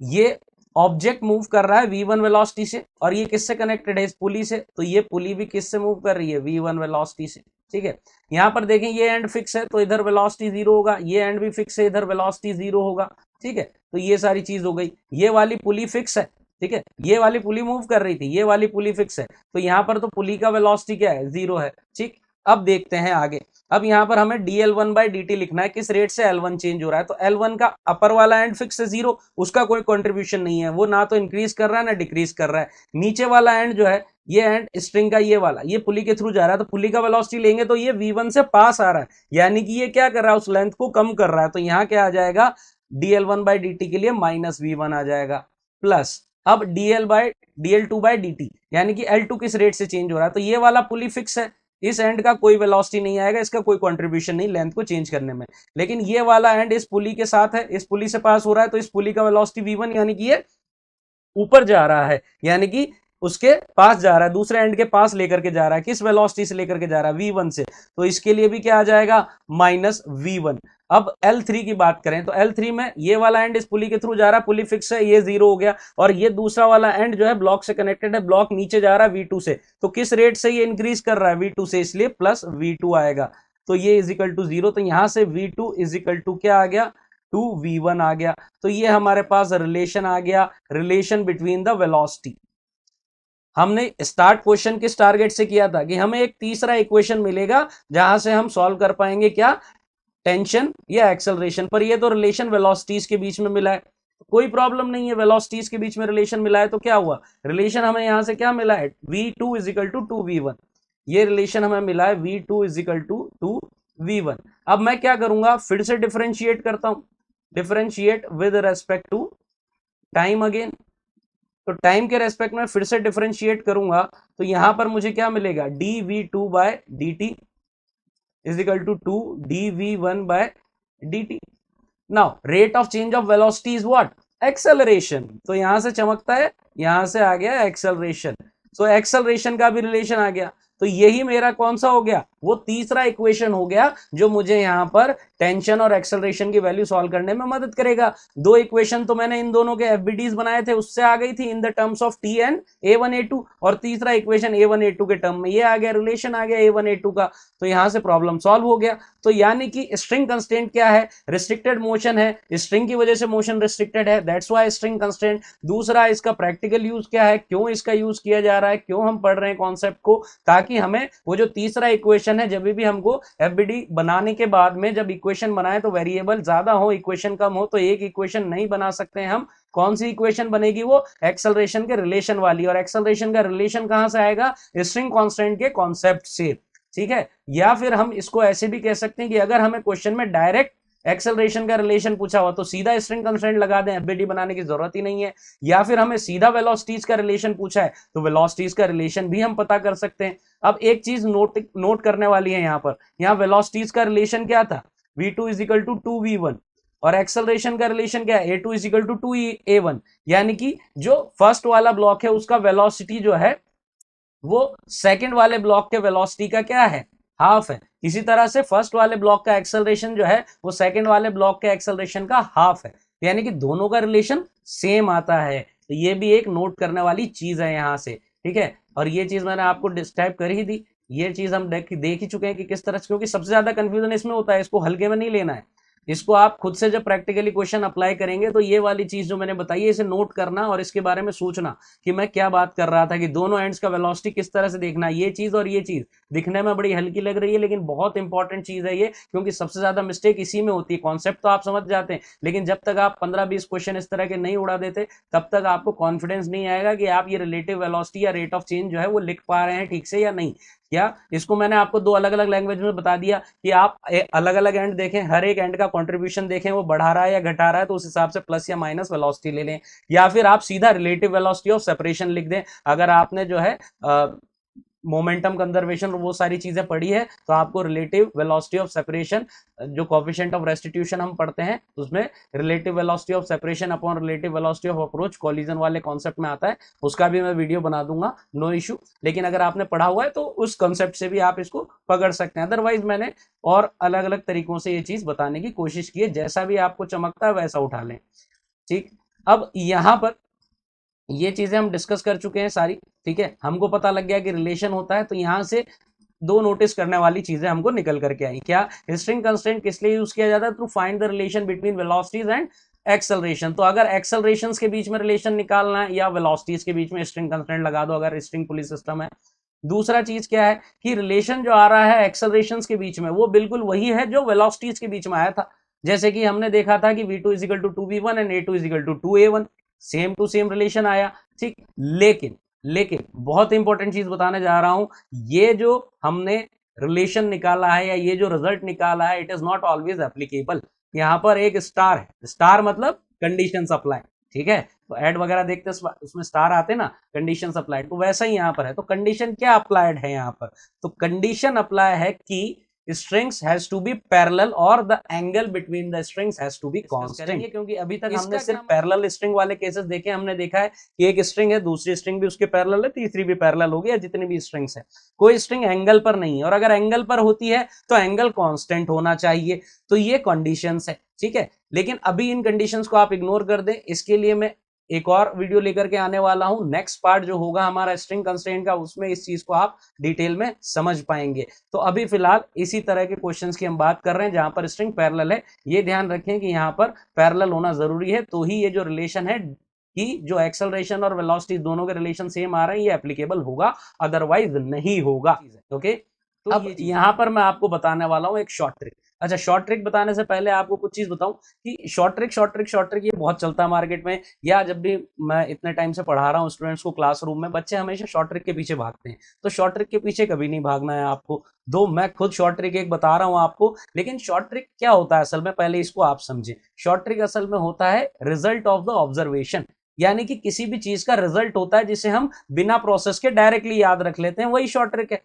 ये ऑब्जेक्ट मूव कर रहा है v1 वेलोसिटी से, और ये किससे कनेक्टेड है, इस पुली से, तो ये पुली भी किससे मूव कर रही है, v1 वेलोसिटी से, ठीक है। यहां पर देखें ये एंड फिक्स है तो इधर वेलोसिटी जीरो होगा, ये एंड भी फिक्स है इधर वेलोसिटी जीरो होगा, ठीक है। तो ये सारी चीज हो गई। ये वाली पुली फिक्स है, ठीक है, ये वाली पुली मूव कर रही थी, ये वाली पुली फिक्स है, तो यहां पर तो पुली का वेलोसिटी क्या है, जीरो है, ठीक। अब देखते हैं आगे। अब यहाँ पर हमें dl1/dt लिखना है, किस रेट से L1 चेंज हो रहा है। तो L1 का अपर वाला एंड फिक्स है 0, उसका कोई कंट्रीब्यूशन नहीं है, वो ना तो इंक्रीज कर रहा है ना डिक्रीज कर रहा है। नीचे वाला एंड जो है, ये एंड स्ट्रिंग का ये वाला, ये पुली के थ्रू जा रहा है, तो पुली का वेलोसिटी लेंगे तो ये v1 से पास आ रहा है, यानी कि ये क्या कर रहा है, उस लेंथ को कम कर रहा है। तो यहाँ क्या आ जाएगा, dl1/dt के लिए -v1 आ जाएगा, प्लस अब dl2/dt, यानी कि L2 किस रेट से चेंज हो रहा है। तो ये वाला पुली फिक्स है, इस एंड का कोई वेलोसिटी नहीं आएगा, इसका कोई कंट्रीब्यूशन नहीं लेंथ को चेंज करने में। लेकिन ये वाला एंड इस पुली के साथ है, इस पुली से पास हो रहा है, तो इस पुली का वेलोसिटी v1, यानी कि ये ऊपर जा रहा है, यानी कि उसके पास जा रहा है, दूसरे एंड के पास लेकर के जा रहा है। किस वेलोसिटी से लेकर के जा रहा है, v1 से। तो इसके लिए भी क्या आ जाएगा, -v1। अब L3 की बात करें तो L3 में ये वाला एंड इस पुली के थ्रू जा रहा है, पुली फिक्स है, ये 0 हो गया, और ये दूसरा वाला एंड जो है ब्लॉक से कनेक्टेड है, ब्लॉक नीचे जा रहा है v2 से। तो किस रेट से ये इंक्रीज कर रहा है, v2 से, इसलिए +v2 आएगा। तो ये = 0, तो यहां से v2 = क्या आ गया, 2v1 आ गया। तो ये हमारे पास रिलेशन आ गया, रिलेशन बिटवीन द वेलोसिटी। हमने स्टार्ट क्वेश्चन किस टारगेट से किया था कि हमें एक तीसरा इक्वेशन मिलेगा जहां से हम सॉल्व कर पाएंगे क्या, टेंशन या एक्सेलरेशन पर। ये तो रिलेशन वेलोसिटीज के बीच में मिला है, कोई प्रॉब्लम नहीं है, वेलोसिटीज के बीच में रिलेशन मिला है। तो क्या हुआ, रिलेशन हमें यहां से क्या मिला है, v2 = 2v1, ये रिलेशन हमें मिला है v2 = 2v1। अब मैं क्या करूंगा, फिर से डिफरेंशिएट करता हूं, differentiate with respect to time again. तो टाइम के रेस्पेक्ट में फिर से डिफरेंशिएट करूंगा, तो यहां पर मुझे क्या मिलेगा, dv2/dt = 2dv1/dt। Now rate of change of velocity is what, acceleration. तो यहां से चमकता है, यहां से आ गया एक्सेलरेशन। सो एक्सेलरेशन का भी रिलेशन आ गया। तो यही मेरा कौन सा हो गया, वो तीसरा इक्वेशन हो गया जो मुझे यहां पर टेंशन और एक्सेलरेशन की वैल्यू सॉल्व करने में मदद करेगा। दो इक्वेशन तो मैंने इन दोनों के एफबीडीज बनाए थे, उससे आ गई थी in the terms of T and a1 a2, और तीसरा इक्वेशन a1 a2 के टर्म में ये आ गया, रिलेशन आ गया a1 a2 का। तो यहां से प्रॉब्लम सॉल्व हो गया। तो यानी कि स्ट्रिंग कंस्ट्रेंट क्या है, रिस्ट्रिक्टेड मोशन है, स्ट्रिंग की वजह से मोशन रिस्ट्रिक्टेड है, दैट्स व्हाई स्ट्रिंग कंस्ट्रेंट। दूसरा, इसका प्रैक्टिकल यूज क्या है, क्यों इसका यूज किया जा रहा है, क्यों हम पढ़ रहे हैं कॉन्सेप्ट को, ताकि हमें वो जो तीसरा इक्वेशन है, जब भी हमको एफबीडी बनाने के बाद में जब इक्वेशन बनाए तो वेरिएबल ज्यादा हो, इक्वेशन कम हो, तो एक इक्वेशन नहीं बना सकते हैं हम। कौन सी इक्वेशन बनेगी, वो एक्सेलरेशन के रिलेशन वाली, और एक्सेलरेशन का रिलेशन कहां से आएगा, स्ट्रिंग कांस्टेंट के कॉन्सेप्ट से, ठीक है। या फिर हम इसको ऐसे भी कह सकते हैं कि अगर हमें क्वेश्चन में डायरेक्ट एक्सेलरेशन का रिलेशन पूछा हुआ तो सीधा स्ट्रिंग कंस्ट्रेंट लगा दें, एफबीडी बनाने की जरूरत ही नहीं है। या फिर हमें सीधा वेलोसिटीज का रिलेशन पूछा है तो वेलोसिटीज का रिलेशन भी हम पता कर सकते हैं। अब एक चीज नोट करने वाली है यहाँ पर, यहाँ वेलोसिटीज का रिलेशन क्या था, v2 = 2v1, और एक्सेलरेशन का रिलेशन क्या है, a2 = 2a1, यानी कि जो फर्स्ट वाला ब्लॉक है उसका वेलोसिटी जो है वो सेकंड वाले ब्लॉक के वेलोसिटी का क्या है, हाफ है। इसी तरह से फर्स्ट वाले ब्लॉक का एक्सेलरेशन जो है वो सेकंड वाले ब्लॉक के एक्सेलरेशन का हाफ है, यानी कि दोनों का रिलेशन सेम आता है। तो ये भी एक नोट करने वाली चीज है यहाँ से, ठीक है। और ये चीज मैंने आपको डिस्क्राइब कर ही दी, ये चीज हम देख ही चुके हैं कि किस तरह से, क्योंकि सबसे ज्यादा कंफ्यूजन इसमें होता है, इसको हल्के में नहीं लेना है। इसको आप खुद से जब प्रैक्टिकली क्वेश्चन अप्लाई करेंगे तो ये वाली चीज जो मैंने बताई है इसे नोट करना और इसके बारे में सोचना कि मैं क्या बात कर रहा था, कि दोनों एंड्स का वेलोसिटी किस तरह से देखना। ये चीज और ये चीज दिखने में बड़ी हल्की लग रही है लेकिन बहुत इंपॉर्टेंट चीज है ये, क्योंकि सबसे ज्यादा मिस्टेक इसी में होती है। कॉन्सेप्ट तो आप समझ जाते हैं लेकिन जब तक आप 15-20 क्वेश्चन इस तरह के नहीं उड़ा देते तब तक आपको कॉन्फिडेंस नहीं आएगा कि आप ये रिलेटिव वेलोसिटी या रेट ऑफ चेंज जो है वो लिख पा रहे हैं ठीक से या नहीं। क्या इसको मैंने आपको दो अलग अलग लैंग्वेज में बता दिया कि आप अलग अलग एंड देखें, हर एक एंड का कंट्रीब्यूशन देखें, वो बढ़ा रहा है या घटा रहा है, तो उस हिसाब से प्लस या माइनस वेलोसिटी ले लें, या फिर आप सीधा रिलेटिव वेलोसिटी ऑफ सेपरेशन लिख दें। अगर आपने जो है मोमेंटम कंजर्वेशन वो सारी चीजें पढ़ी है तो आपको रिलेटिव वेलोसिटी ऑफ सेपरेशन, जो कोएफिशिएंट ऑफ रेस्टिट्यूशन हम पढ़ते हैं उसमें relative velocity of separation upon relative velocity of approach collision वाले कॉन्सेप्ट में आता है, उसका भी मैं वीडियो बना दूंगा, नो इशू। लेकिन अगर आपने पढ़ा हुआ है तो उस कॉन्सेप्ट से भी आप इसको पकड़ सकते हैं। अदरवाइज मैंने और अलग अलग तरीकों से ये चीज बताने की कोशिश की है, जैसा भी आपको चमकता है वैसा उठा लें, ठीक। अब यहाँ पर ये चीजें हम डिस्कस कर चुके हैं सारी, ठीक है। हमको पता लग गया कि रिलेशन होता है, तो यहां से दो नोटिस करने वाली चीजें हमको निकल करके आई। क्या, स्ट्रिंग कंस्ट्रेंट किस लिए यूज किया जाता है, to find the relation between velocities and acceleration. तो अगर एक्सेलरेशंस के बीच में रिलेशन निकालना है या वेलोसिटीज के बीच में स्ट्रिंग कंस्ट्रेंट लगा दो, अगर स्ट्रिंग पुली सिस्टम है दूसरा चीज क्या है कि रिलेशन जो आ रहा है एक्सेलरेशंस के बीच में वो बिल्कुल वही है जो वेलोसिटीज के बीच में आया था। जैसे कि हमने देखा था कि v2 is equal to 2v1 and a2 is equal to 2a1, same to same relation आया, ठीक। लेकिन लेकिन बहुत इंपॉर्टेंट चीज बताने जा रहा हूं, ये जो हमने रिलेशन निकाला है या ये जो रिजल्ट निकाला है, it is not always applicable. यहाँ पर एक स्टार है, स्टार मतलब कंडीशन अप्लाई, ठीक है। तो ऐड वगैरह देखते उसमें स्टार आते ना, कंडीशन अप्लाइड, तो वैसा ही यहाँ पर है। तो कंडीशन क्या अप्लाइड है यहाँ पर, तो कंडीशन अप्लाई है कि strings has to be parallel or the angle between the strings has to be constant, क्योंकि अभी तक हमने सिर्फ पैरेलल स्ट्रिंग वाले केसेस देखे। हमने देखा है कि एक स्ट्रिंग है, दूसरी स्ट्रिंग भी उसके पैरेलल है, तीसरी भी पैरेलल होगी, या जितनी भी स्ट्रिंग्स है, कोई स्ट्रिंग एंगल पर नहीं है, और अगर एंगल पर होती है तो एंगल कांस्टेंट होना चाहिए। तो ये कंडीशंस है, ठीक है। लेकिन अभी इन कंडीशंस को आप इग्नोर कर दें, इसके लिए मैं एक और वीडियो लेकर के आने वाला हूं। नेक्स्ट पार्ट जो होगा हमारा स्ट्रिंग कंस्ट्रेंट का, उसमें इस चीज को आप डिटेल में समझ पाएंगे। तो अभी फिलहाल इसी तरह के क्वेश्चंस की हम बात कर रहे हैं जहां पर स्ट्रिंग पैरेलल है। ये ध्यान रखें कि यहाँ पर पैरेलल होना जरूरी है, तो ही ये जो रिलेशन है कि जो एक्सेलरेशन और वेलोसिटी दोनों के रिलेशन सेम आ रहे हैं, ये एप्लीकेबल होगा, अदरवाइज नहीं होगा। ओके, तो अब यहाँ पर मैं आपको बताने वाला हूँ एक शॉर्ट ट्रिक। अच्छा, शॉर्ट ट्रिक बताने से पहले आपको कुछ चीज बताऊं कि शॉर्ट ट्रिक ये बहुत चलता है मार्केट में, या जब भी मैं इतने टाइम से पढ़ा रहा हूँ स्टूडेंट्स को क्लासरूम में, बच्चे हमेशा शॉर्ट ट्रिक के पीछे भागते हैं। तो शॉर्ट ट्रिक के पीछे कभी नहीं भागना है आपको, दो मैं खुद शॉर्ट ट्रिक एक बता रहा हूँ आपको। लेकिन शॉर्ट ट्रिक क्या होता है असल में, पहले इसको आप समझें। शॉर्ट ट्रिक असल में होता है रिजल्ट ऑफ द ऑब्जर्वेशन, यानी कि किसी भी चीज का रिजल्ट होता है जिसे हम बिना प्रोसेस के डायरेक्टली याद रख लेते हैं, वही शॉर्ट ट्रिक है।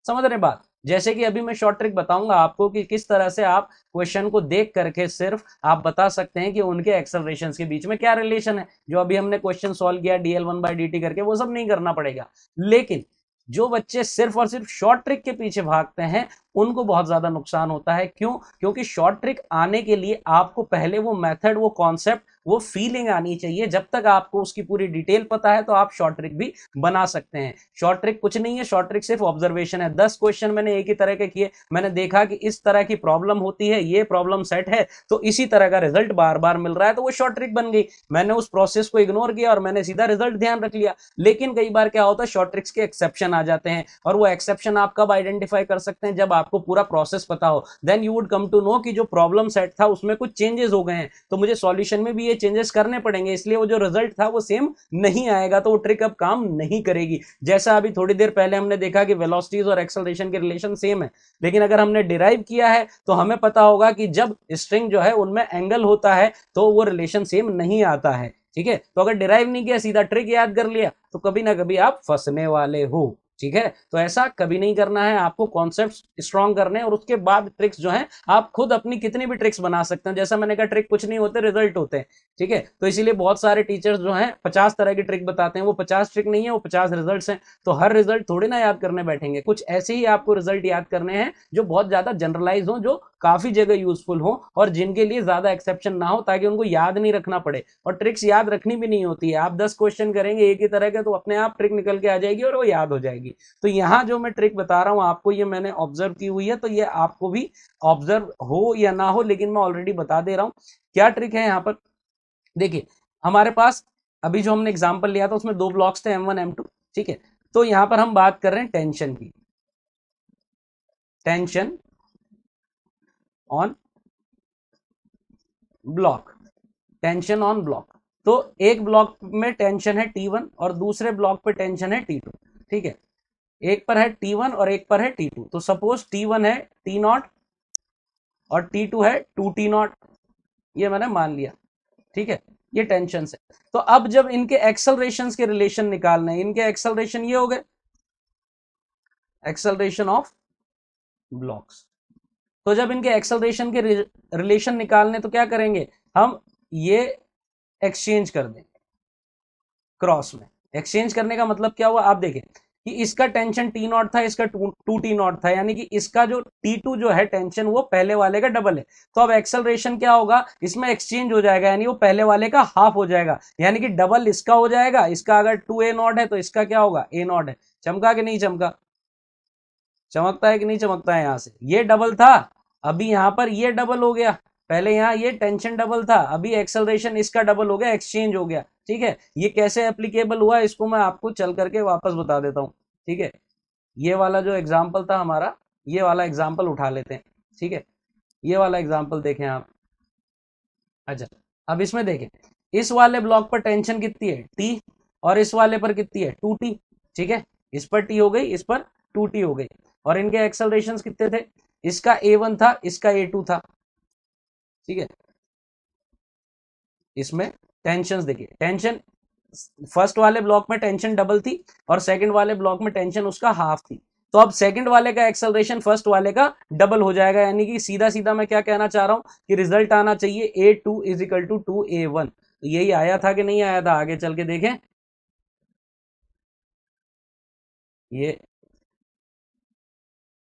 समझ रहे बात? जैसे कि अभी मैं शॉर्ट ट्रिक बताऊंगा आपको कि किस तरह से आप क्वेश्चन को देख करके सिर्फ आप बता सकते हैं कि उनके एक्सेलरेशन के बीच में क्या रिलेशन है। जो अभी हमने क्वेश्चन सॉल्व किया dl1/dt करके, वो सब नहीं करना पड़ेगा। लेकिन जो बच्चे सिर्फ और सिर्फ शॉर्ट ट्रिक के पीछे भागते हैं, उनको बहुत ज्यादा नुकसान होता है। क्यों? क्योंकि शॉर्ट ट्रिक आने के लिए आपको पहले वो मेथड, वो कॉन्सेप्ट, वो फीलिंग आनी चाहिए। जब तक आपको उसकी पूरी डिटेल पता है तो आप शॉर्ट ट्रिक भी बना सकते हैं। शॉर्ट ट्रिक कुछ नहीं है, शॉर्ट ट्रिक सिर्फ ऑब्जर्वेशन है। 10 क्वेश्चन मैंने एक ही तरह के किए, मैंने देखा कि इस तरह की प्रॉब्लम होती है, ये प्रॉब्लम सेट है, तो इसी तरह का रिजल्ट बार बार मिल रहा है, तो वो शॉर्ट ट्रिक बन गई। मैंने उस प्रोसेस को इग्नोर किया और मैंने सीधा रिजल्ट ध्यान रख लिया। लेकिन कई बार क्या होता है, शॉर्ट ट्रिक्स के एक्सेप्शन आ जाते हैं, और वो एक्सेप्शन आप कब आइडेंटिफाई कर सकते हैं, जब आपको पूरा प्रोसेस पता हो। Then you would come to know कि जो प्रॉब्लम सेट था उसमें कुछ चेंजेस हो गए हैं, तो मुझे सॉल्यूशन में भी ये चेंजेस करने पड़ेंगे, इसलिए वो जो रिजल्ट था वो सेम नहीं आएगा, तो वो ट्रिक अब काम नहीं करेगी। जैसा अभी थोड़ी देर पहले हमने देखा कि वेलोसिटीज और एक्सेलरेशन के रिलेशन सेम है, लेकिन अगर हमने डिराइव किया है तो हमें पता होगा कि जब स्ट्रिंग जो है उनमें एंगल होता है तो वो रिलेशन सेम नहीं आता है, ठीक है। तो अगर डिराइव नहीं किया, सीधा ट्रिक याद कर लिया, तो कभी ना कभी आप फंसने वाले हो, ठीक है। तो ऐसा कभी नहीं करना है, आपको कॉन्सेप्ट स्ट्रॉन्ग करने हैं, और उसके बाद ट्रिक्स जो हैं आप खुद अपनी कितनी भी ट्रिक्स बना सकते हैं। जैसा मैंने कहा, ट्रिक कुछ नहीं होते, रिजल्ट होते हैं, ठीक है। तो इसीलिए बहुत सारे टीचर्स जो हैं 50 तरह की ट्रिक बताते हैं, वो 50 ट्रिक नहीं है, वो 50 रिजल्ट्स हैं। तो हर रिजल्ट थोड़ी ना याद करने बैठेंगे, कुछ ऐसे ही आपको रिजल्ट याद करने हैं जो बहुत ज्यादा जनरलाइज हो, जो काफी जगह यूजफुल हो, और जिनके लिए ज्यादा एक्सेप्शन ना हो, ताकि उनको याद नहीं रखना पड़े। और ट्रिक्स याद रखनी भी नहीं होती है, आप 10 क्वेश्चन करेंगे एक ही तरह के, तो अपने आप ट्रिक निकल के आ जाएगी और वो याद हो जाएगी। तो यहां जो मैं ट्रिक बता रहा हूं आपको, ये मैंने ऑब्जर्व की हुई है, तो ये आपको भी ऑब्जर्व हो या ना हो, लेकिन मैं ऑलरेडी बता दे रहा हूं क्या ट्रिक है यहां पर। देखिए, हमारे पास अभी जो हमने एग्जांपल लिया था उसमें दो ब्लॉक्स थे, M1 M2, ठीक है। तो यहां पर हम बात कर रहे हैं टेंशन की, tension on block, tension on block. तो एक ब्लॉक में टेंशन है T1 और दूसरे ब्लॉक पे टेंशन है T2, ठीक है। एक पर है T1 और एक पर है T2। तो सपोज T1 है T0 और T2 है 2T0, ये मैंने मान लिया, ठीक है। ये टेंशन है। तो अब जब इनके एक्सेलरेशन के रिलेशन निकालने हैं, इनके एक्सेलरेशन ये हो गए, एक्सेलरेशन ऑफ ब्लॉक्स। तो जब इनके एक्सेलरेशन के रिलेशन निकालने, तो क्या करेंगे हम, ये एक्सचेंज कर दें क्रॉस में। एक्सचेंज करने का मतलब क्या हुआ, आप देखें कि इसका टेंशन T0 था, इसका 2T0 था, यानी कि इसका जो T2 जो है टेंशन, वो पहले वाले का डबल है। तो अब एक्सेलरेशन क्या होगा, इसमें एक्सचेंज हो जाएगा, यानी वो पहले वाले का हाफ हो जाएगा, यानी कि डबल इसका हो जाएगा। इसका अगर 2A0 है तो इसका क्या होगा, A0 है। चमका कि नहीं चमका, चमकता है कि नहीं चमकता है? यहां से ये डबल था, अभी यहां पर ये डबल हो गया। पहले यहां ये टेंशन डबल था, अभी एक्सेलरेशन इसका डबल हो गया, एक्सचेंज हो गया, ठीक है। ये कैसे एप्लीकेबल हुआ, इसको मैं आपको चल करके वापस बता देता हूं, ठीक है। ये वाला जो एग्जाम्पल था हमारा, ये वाला एग्जाम्पल उठा लेते हैं, ठीक है, ये वाला एग्जाम्पल देखें आप। अच्छा, अब इसमें देखें, इस वाले ब्लॉक पर टेंशन कितनी है, टी, और इस वाले पर कितनी है, 2t, ठीक है, इस पर टी हो गई, इस पर 2t हो गई, और इनके एक्सेलरेशंस कितने थे, इसका a1 था, इसका a2 था, ठीक है। इसमें टेंशन देखिए, टेंशन फर्स्ट वाले ब्लॉक में टेंशन डबल थी और सेकंड वाले ब्लॉक में टेंशन उसका हाफ थी, तो अब सेकंड वाले का एक्सेलरेशन फर्स्ट वाले का डबल हो जाएगा, यानी कि सीधा सीधा मैं क्या कहना चाह रहा हूं कि रिजल्ट आना चाहिए a2 is equal to 2a1। तो यही आया था कि नहीं आया था, आगे चल के देखें, ये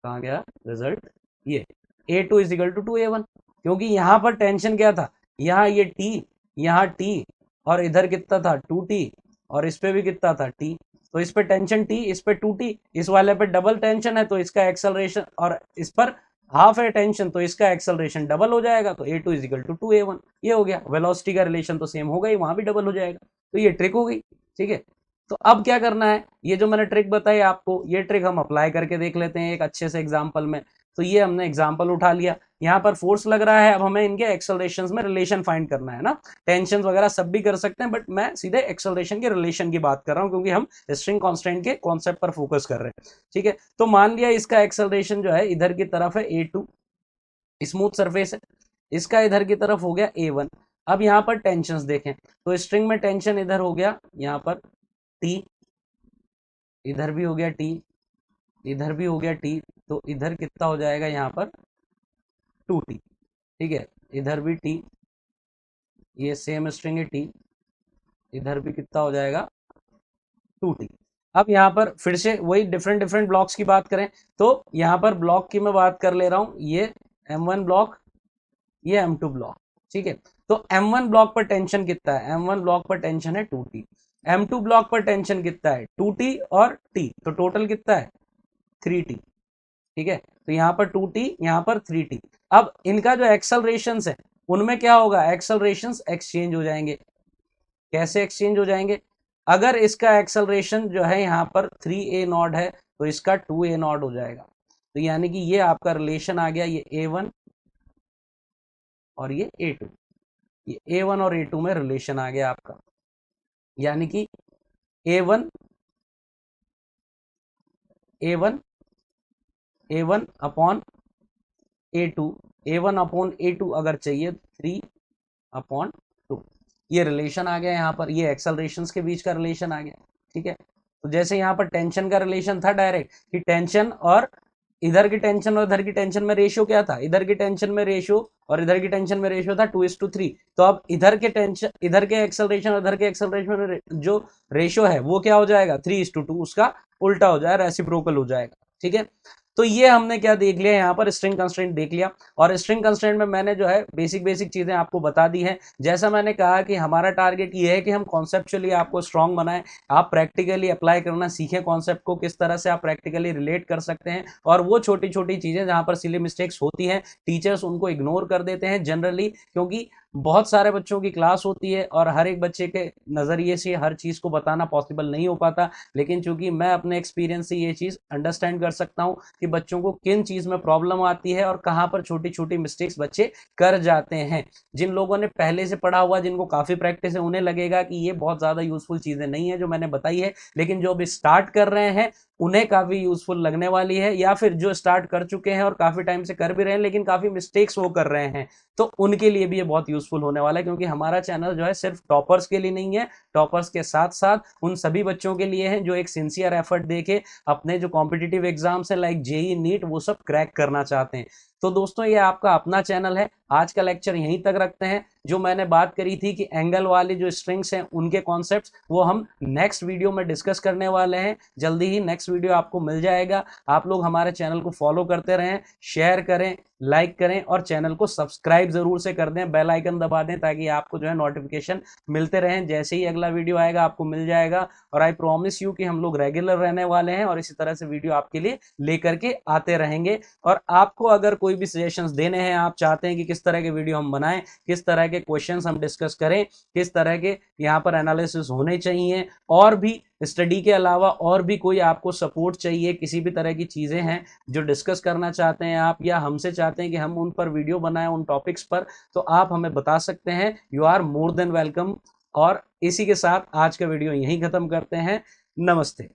कहां गया रिजल्ट, ये a2 is equal to 2a1, क्योंकि यहां पर टेंशन क्या था, यहाँ ये t, यहाँ t, और इधर कितना था 2t, और इस पे भी कितना था t, तो इस पे टेंशन t, इस पे 2t, इस वाले पे डबल टेंशन है तो इसका एक्सेलरेशन, और इस पर हाफ है टेंशन तो इसका एक्सेलरेशन डबल हो जाएगा, तो a2 is equal to 2a1, ये हो गया। वेलोसिटी का रिलेशन तो सेम होगा ही, वहां भी डबल हो जाएगा, तो ये ट्रिक हो गई, ठीक है। तो अब क्या करना है, ये जो मैंने ट्रिक बताई आपको, ये ट्रिक हम अप्लाई करके देख लेते हैं एक अच्छे से एग्जाम्पल में। तो ये हमने एग्जाम्पल उठा लिया, यहाँ पर फोर्स लग रहा है, अब हमें इनके एक्सेलरेशंस में रिलेशन फाइंड करना है ना, टेंशन वगैरह सब भी कर सकते हैं, बट मैं सीधे एक्सेलरेशन के रिलेशन की बात कर रहा हूँ, क्योंकि हम स्ट्रिंग कांस्टेंट के कॉन्सेप्ट पर फोकस कर रहे हैं, ठीक है। तो मान लिया इसका एक्सेलरेशन जो है इधर की तरफ है a2, स्मूथ सरफेस है, इसका इधर की तरफ हो गया a1। अब यहाँ पर टेंशन देखें, तो स्ट्रिंग में टेंशन इधर हो गया, यहाँ पर t, इधर भी हो गया t, इधर भी हो गया t, तो इधर कितना हो जाएगा यहाँ पर 2t, ठीक है, इधर भी t, ये सेम स्ट्रिंग है t, इधर भी कितना हो जाएगा 2t। अब यहाँ पर फिर से वही डिफरेंट डिफरेंट ब्लॉक्स की बात करें, तो यहाँ पर ब्लॉक की मैं बात कर ले रहा हूँ, ये m1 ब्लॉक, ये m2 ब्लॉक, ठीक है। तो m1 ब्लॉक पर टेंशन कितना है, m1 ब्लॉक पर टेंशन है 2t, m2 ब्लॉक पर टेंशन कितना है 2t और t, तो टोटल कितना है 3t, ठीक है। तो यहाँ पर 2t, यहाँ पर 3t। अब इनका जो एक्सेलरेशंस है उनमें क्या होगा, एक्सेलरेशंस एक्सचेंज हो जाएंगे। कैसे एक्सचेंज हो जाएंगे, अगर इसका एक्सेलरेशन जो है यहाँ पर 3a0 है तो इसका 2a0 हो जाएगा, तो यानी कि ये आपका रिलेशन आ गया, ये a1 और ये a2, ये a1 और a2 में रिलेशन आ गया आपका, यानी कि a1 a1 a1 upon a2, a1 upon a2 अगर चाहिए 3/2, ये रिलेशन आ गया यहाँ पर, ये एक्सेलरेशंस के बीच का रिलेशन आ गया, ठीक है। तो जैसे यहाँ पर टेंशन का रिलेशन था डायरेक्ट कि टेंशन और इधर की टेंशन और इधर की टेंशन में रेशियो क्या था, इधर की टेंशन में रेशियो और इधर की टेंशन में रेशियो था 2:3, तो अब इधर के टेंशन, इधर के एक्सेलरेशन और इधर के एक्सेलरेशन में जो रेशियो है वो क्या हो जाएगा 3:2, उसका उल्टा हो जाएगा, रेसिप्रोकल हो जाएगा, ठीक है। तो ये हमने क्या देख लिया यहाँ पर, स्ट्रिंग कंस्ट्रेंट देख लिया, और स्ट्रिंग कंस्ट्रेंट में मैंने जो है बेसिक बेसिक चीजें आपको बता दी हैं। जैसा मैंने कहा कि हमारा टारगेट ये है कि हम कॉन्सेप्चुअली आपको स्ट्रांग बनाएं, आप प्रैक्टिकली अप्लाई करना सीखें कॉन्सेप्ट को, किस तरह से आप प्रैक्टिकली रिलेट कर सकते हैं, और वो छोटी छोटी चीजें जहां पर सिली मिस्टेक्स होती हैं टीचर्स उनको इग्नोर कर देते हैं जनरली, क्योंकि बहुत सारे बच्चों की क्लास होती है और हर एक बच्चे के नज़रिए से हर चीज़ को बताना पॉसिबल नहीं हो पाता, लेकिन चूंकि मैं अपने एक्सपीरियंस से ये चीज़ अंडरस्टैंड कर सकता हूँ कि बच्चों को किन चीज़ में प्रॉब्लम आती है और कहाँ पर छोटी छोटी मिस्टेक्स बच्चे कर जाते हैं। जिन लोगों ने पहले से पढ़ा हुआ, जिनको काफ़ी प्रैक्टिस है, उन्हें लगेगा कि ये बहुत ज़्यादा यूजफुल चीज़ें नहीं है जो मैंने बताई है, लेकिन जो अभी स्टार्ट कर रहे हैं उन्हें काफ़ी यूजफुल लगने वाली है, या फिर जो स्टार्ट कर चुके हैं और काफ़ी टाइम से कर भी रहे हैं लेकिन काफ़ी मिस्टेक्स वो कर रहे हैं, तो उनके लिए भी ये बहुत यूजफुल होने वाला है, क्योंकि हमारा चैनल जो है सिर्फ टॉपर्स के लिए नहीं है, टॉपर्स के साथ साथ उन सभी बच्चों के लिए है जो एक सिंसियर एफर्ट देके अपने जो कॉम्पिटिटिव एग्जाम्स है लाइक जेई नीट वो सब क्रैक करना चाहते हैं। तो दोस्तों ये आपका अपना चैनल है, आज का लेक्चर यहीं तक रखते हैं। जो मैंने बात करी थी कि एंगल वाली जो स्ट्रिंग्स हैं उनके कॉन्सेप्ट्स वो हम नेक्स्ट वीडियो में डिस्कस करने वाले हैं, जल्दी ही नेक्स्ट वीडियो आपको मिल जाएगा। आप लोग हमारे चैनल को फॉलो करते रहें, शेयर करें, लाइक करें और चैनल को सब्सक्राइब जरूर से कर दें, बेल आइकन दबा दें ताकि आपको जो है नोटिफिकेशन मिलते रहें, जैसे ही अगला वीडियो आएगा आपको मिल जाएगा। और आई प्रॉमिस यू कि हम लोग रेगुलर रहने वाले हैं और इसी तरह से वीडियो आपके लिए लेकर के आते रहेंगे। और आपको अगर कोई भी सजेशंस देने हैं, आप चाहते हैं कि किस किस तरह के वीडियो हम बनाएं, किस तरह के क्वेश्चंस हम डिस्कस करें, किस तरह के यहाँ पर एनालिसिस होने चाहिए, और भी स्टडी के अलावा और भी कोई आपको सपोर्ट चाहिए, किसी भी तरह की चीज़ें हैं जो डिस्कस करना चाहते हैं आप, या हमसे चाहते हैं कि हम उन पर वीडियो बनाएं उन टॉपिक्स पर, तो आप हमें बता सकते हैं। You are more than welcome. और इसी के साथ आज का वीडियो यहीं खत्म करते हैं। नमस्ते।